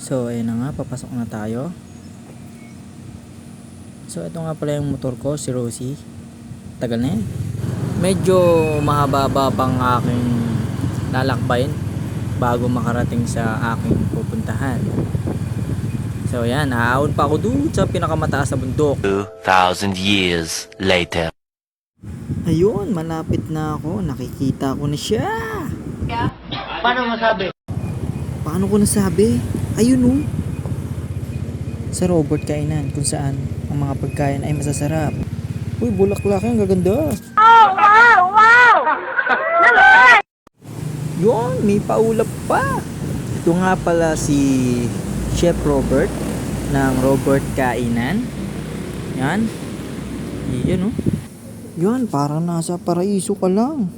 So ayun na nga, papasok na tayo. So ito nga pala yung motor ko, si Rosie. Tagal na yan. Medyo mahaba pang aking lalakbayin bago makarating sa aking pupuntahan. So yan, aaon pa ako doon sa pinakamataas na bundok. 2,000 years later. Ayun, malapit na ako. Nakikita ko na siya. Paano masabi? Paano ko nasabi? Ayun oh. Sa Robert Kainan, kung saan ang mga pagkain ay masasarap. Uy, bulaklak yan, gaganda. Oh, wow! Yun, may paulap pa. Ito nga pala si Chef Robert ng Robert Kainan. Yan. Yan oh. Yan, parang nasa paraiso ka lang.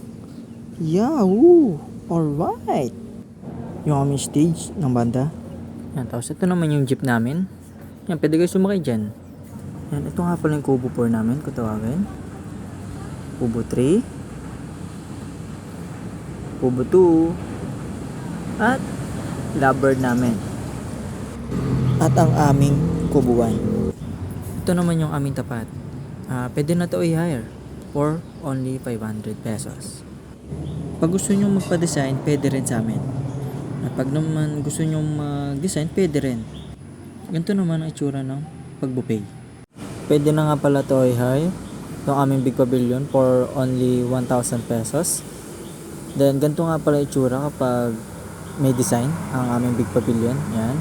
Yahoo! Alright. Yung aming stage ng banda. Yan, tapos ito naman yung jeep namin. Yan, pwede kayo sumakay dyan. Yan, ito nga pala yung Kubo 4 namin, kung tawagin. Kubo 3. Kubo 2. At Lovebird namin. At ang aming Kubo 1. Ito naman yung aming tapat. Pwede na to i-hire for only 500 pesos. Pag gusto nyo magpa-design, pwede rin sa amin. At pag naman gusto nyo mag-design, pwede rin. Ganito naman ang itsura ng pag-buffet. Pwede na nga pala to i-hire yung aming big pavilion for only 1,000 pesos. Then ganito nga pala itsura kapag may design ang aming big pavilion. Yan.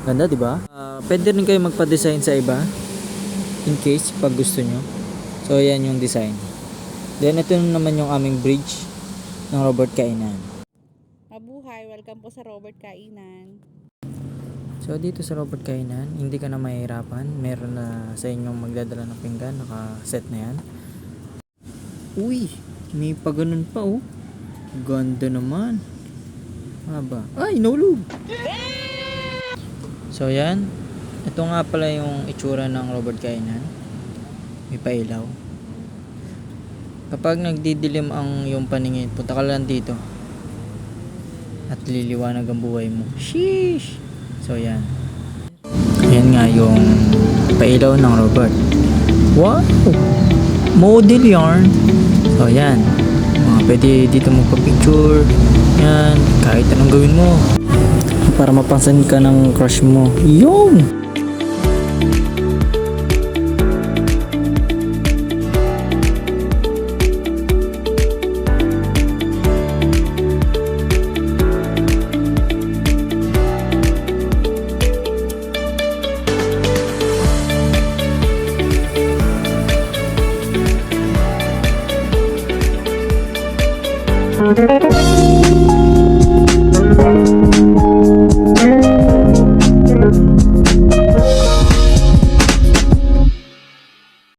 Ganda, di ba? Pwede rin kayo magpa-design sa iba in case pag gusto nyo. So yan yung design. Then ito naman yung aming bridge ng Robert Kainan. Mabuhay, welcome po sa Robert Kainan. So dito sa Robert Kainan, hindi ka na mahihirapan. Meron na sa inyong magdadala ng pinggan, naka-set na yan. Uy, may pa ganun pa oh. Ganda naman. Haba. Ay, nahulog. So yan. Ito nga pala yung itsura ng Robert Kainan. May pailaw. Kapag nagdidilim ang yung paningin, punta ka lang dito. At liliwanag ang buhay mo. Sheesh! So yan. Ayan nga yung pailaw ng Robert. Wow! Model yarn. So yan. Mga pwede dito magpa-picture. Yan. Kahit anong gawin mo. Para mapansin ka ng crush mo. Yun!